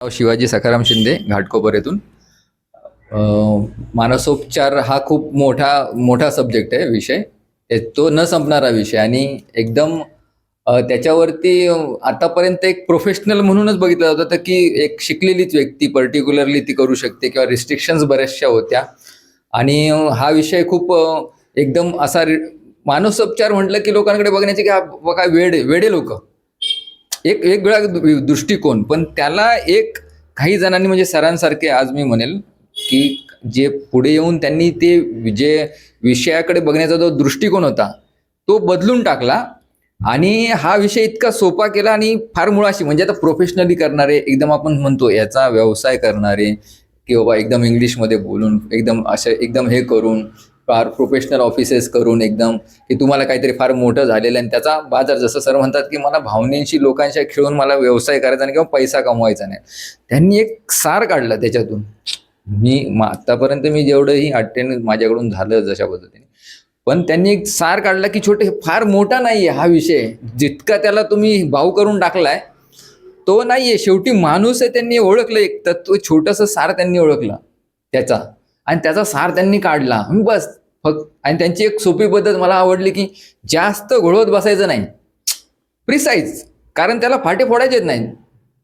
शिवाजी सखाराम शिंदे घाटकोपर येथून. अ, मानसोपचार हा खूप मोठा मोठा सब्जेक्ट आहे, विषय. तो न संपणारा विषय आणि एकदम त्याच्यावरती आतापर्यंत एक प्रोफेशनल म्हणूनच बघितलं जातं की एक शिकलेलीच व्यक्ती पर्टिक्युलरली ती करू शकते किंवा रिस्ट्रिक्शन्स बऱ्याचशा होत्या. आणि हा विषय खूप एकदम असा मानसोपचार म्हटलं की लोकांकडे बघण्याचे की हा बघा वेडे वेडे लोक, एक वेगळा दृष्टिकोन. पण त्याला एक काही जणांनी म्हणजे सरांसारखे आज मी म्हणेल की जे पुढे येऊन त्यांनी ते जे विषयाकडे बघण्याचा जो दृष्टिकोन होता तो बदलून टाकला आणि हा विषय इतका सोपा केला आणि फार मुळाशी म्हणजे आता प्रोफेशनली करणारे, एकदम आपण म्हणतो याचा व्यवसाय करणारे, की बाबा एकदम इंग्लिशमध्ये बोलून एकदम असे एकदम हे करून फार प्रोफेशनल ऑफिसेस करून एकदम की तुम्हाला काहीतरी फार मोठं झालेलं आणि त्याचा बाजार, जसं सर म्हणतात की मला भावनेशी लोकांशी खेळून मला व्यवसाय करायचा नाही किंवा पैसा कमवायचा नाही. त्यांनी एक सार काढला त्याच्यातून. आतापर्यंत मी जेवढंही अटेंड माझ्याकडून झालं जशा पद्धतीने, पण त्यांनी एक सार काढला की छोटे फार मोठा नाहीये हा विषय, जितका त्याला तुम्ही भाव करून टाकलाय तो नाहीये. शेवटी माणूस आहे, त्यांनी ओळखलं एक तत्व, छोटंसं सार त्यांनी ओळखलं त्याचा आणि त्याचा सार त्यांनी काढला बस. फक्त आणि त्यांची एक सोपी पद्धत मला आवडली की जास्त घोळवत बसायचं नाही, प्रिसाईज. कारण त्याला फाटे फोडायचेच नाहीत.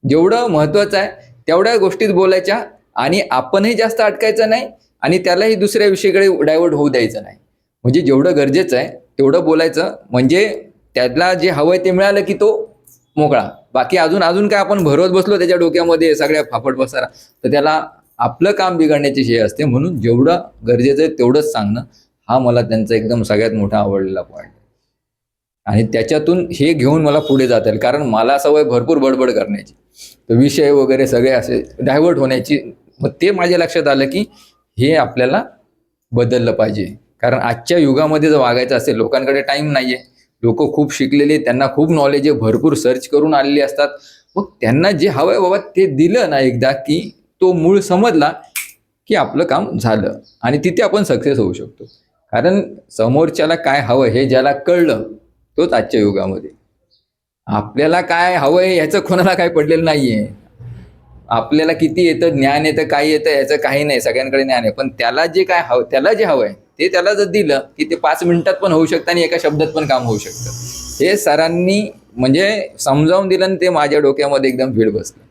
जेवढं महत्वाचं आहे तेवढ्या गोष्टीत बोलायच्या आणि आपणही जास्त अटकायचं नाही आणि त्यालाही दुसऱ्या विषयाकडे डायव्हर्ट होऊ द्यायचं नाही. म्हणजे जेवढं गरजेचं आहे तेवढं बोलायचं, म्हणजे त्याला जे हवंय ते मिळालं की तो मोकळा. बाकी अजून अजून काय आपण भरवत बसलो त्याच्या डोक्यामध्ये सगळ्या फाफट बसारा, तर त्याला आपलं काम बिघडण्याची हे असते. म्हणून जेवढं गरजेचं आहे तेवढंच सांगणं, हा मला त्यांचा एकदम सगळ्यात मोठा आवडलेला पॉईंट. आणि त्याच्यातून हे घेऊन मला पुढे जाता येईल, कारण मला सवय भरपूर बडबड करण्याची, तर विषय वगैरे सगळे असे डायव्हर्ट होण्याची. मग ते माझ्या लक्षात आलं की हे आपल्याला बदललं पाहिजे. कारण आजच्या युगामध्ये जर वागायचं असेल, लोकांकडे टाइम नाहीये, लोक खूप शिकलेले, त्यांना खूप नॉलेज आहे, भरपूर सर्च करून आलेले असतात. मग त्यांना जे हवंय बाबा ते दिलं ना एकदा की तो मूळ समजला की आपलं काम झालं आणि तिथे आपण सक्सेस होऊ शकतो. कारण समोरच्याला काय हवं हे ज्याला कळलं तोच आजच्या युगामध्ये. आपल्याला काय हवंय ह्याचं कोणाला काय पडलेलं नाहीये. आपल्याला किती येतं, ज्ञान येतं, काय येतं याचं काही नाही, सगळ्यांकडे ज्ञान आहे. पण त्याला जे काय हवं, त्याला जे हवंय ते त्याला जर दिलं की ते 5 मिनिटात पण होऊ शकतं आणि एका शब्दात पण काम होऊ शकतं. हे सरांनी म्हणजे समजावून दिलं आणि ते माझ्या डोक्यामध्ये एकदम भीड बसलं.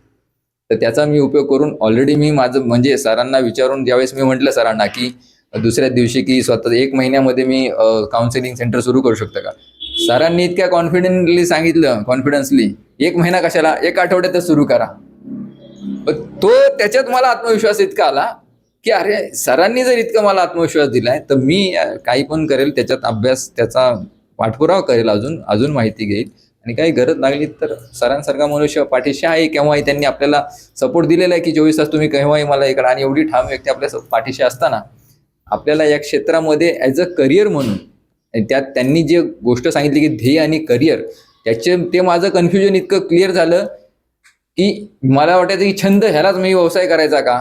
तर त्याचा मी उपयोग करून ऑलरेडी मी माझं म्हणजे सरांना विचारून ज्यावेळेस मी म्हटलं सरांना की दुसऱ्या दिवशी की स्वतः 1 महिन्यामध्ये मी काउन्सिलिंग सेंटर सुरू करू शकतो का, सरांनी इतक्या कॉन्फिडेंटली सांगितलं, कॉन्फिडन्सली, 1 महिना कशाला, 1 आठवड्यातच सुरू करा. तो त्याच्यात मला आत्मविश्वास इतका आला की अरे सरांनी जर इतका मला आत्मविश्वास दिलाय तर मी काही पण करेल, त्याच्यात अभ्यास, त्याचा पाठपुरावा करेल, अजून अजून माहिती घेईल आणि काही गरज लागली तर सरांसारखा मनुष्य पाठीशी आहे. केव्हाही त्यांनी आपल्याला सपोर्ट दिलेला आहे की 24 तास तुम्ही केव्हाही मला इकडे. आणि एवढी ठाम व्यक्ती आपल्या पाठीशी असताना आपल्याला या क्षेत्रामध्ये ॲज अ करिअर म्हणून, त्यात त्यांनी जे गोष्ट सांगितली की ध्येय आणि करिअर, ते माझं कन्फ्युजन इतकं क्लिअर झालं की मला वाटायचं की छंद ह्यालाच मी व्यवसाय करायचा का,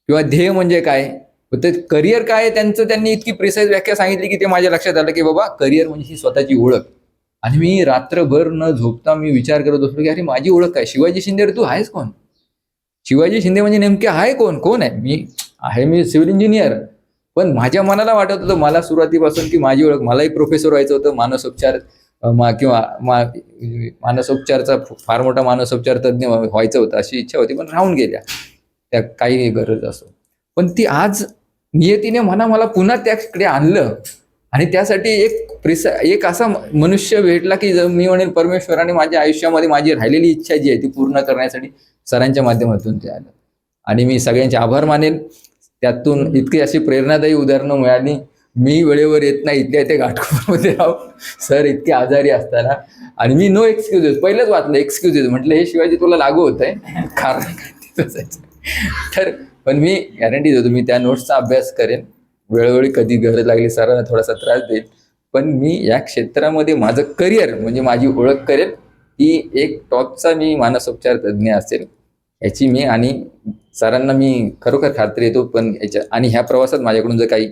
किंवा ध्येय म्हणजे काय, ते करिअर काय आहे त्यांचं. त्यांनी इतकी प्रिसाईज व्याख्या सांगितली की ते माझ्या लक्षात आलं की बाबा करिअर म्हणजे ही स्वतःची ओळख. आणि मी रात्रभर न झोपता मी विचार करत होतो की अरे माझी ओळख काय, शिवाजी शिंदे, तू आहेस कोण, शिवाजी शिंदे म्हणजे नेमके आहे कोण, कोण आहे मी सिव्हिल इंजिनियर. पण माझ्या मनाला वाटत होतं मला सुरुवातीपासून की माझी ओळख, मलाही प्रोफेसर व्हायचं होतं, मानसोपचार किंवा मानसोपचारचा फार मोठा मानसोपचार तज्ज्ञ व्हायचं होतं अशी इच्छा होती, पण राहून गेल्या त्या काही गरज असो. पण ती आज नियतीने मला पुन्हा त्याकडे आणलं आणि त्यासाठी एक असा मनुष्य भेटला की मी म्हणेन परमेश्वराने माझ्या आयुष्यामध्ये माझी राहिलेली इच्छा जी आहे ती पूर्ण करण्यासाठी सरांच्या माध्यमातून ते आलं. आणि मी सगळ्यांचे आभार मानेल. त्यातून इतकी अशी प्रेरणादायी उदाहरणं मिळाली. मी वेळेवर येत नाही, इथल्या इथे घाटकोपरमध्ये राहू, सर इतके आजारी असताना. आणि मी नो एक्सक्युजेस पहिलंच वाचलं, एक्सक्युजेस म्हटलं हे शिवाजी तुला लागू होत आहे, कारण तर पण मी गॅरंटी देतो मी त्या नोट्सचा अभ्यास करेन, वेळोवेळी कधी गरज लागली सरांना थोडासा त्रास देईल, पण मी या क्षेत्रामध्ये माझं करिअर म्हणजे माझी ओळख करेल की एक टॉपचा मी मानसोपचार तज्ज्ञ असेल याची मी. आणि सरांना मी खरोखर खात्री येतो. पण याच्या आणि ह्या प्रवासात माझ्याकडून जर काही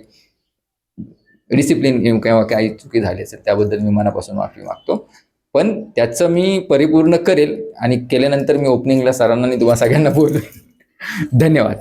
डिसिप्लिन किंवा काही चुकी झाली असेल त्याबद्दल मी मनापासून माफी मागतो. पण त्याचं मी परिपूर्ण करेल आणि केल्यानंतर मी ओपनिंगला सरांना आणि तुम्हाला सगळ्यांना बोलू. धन्यवाद.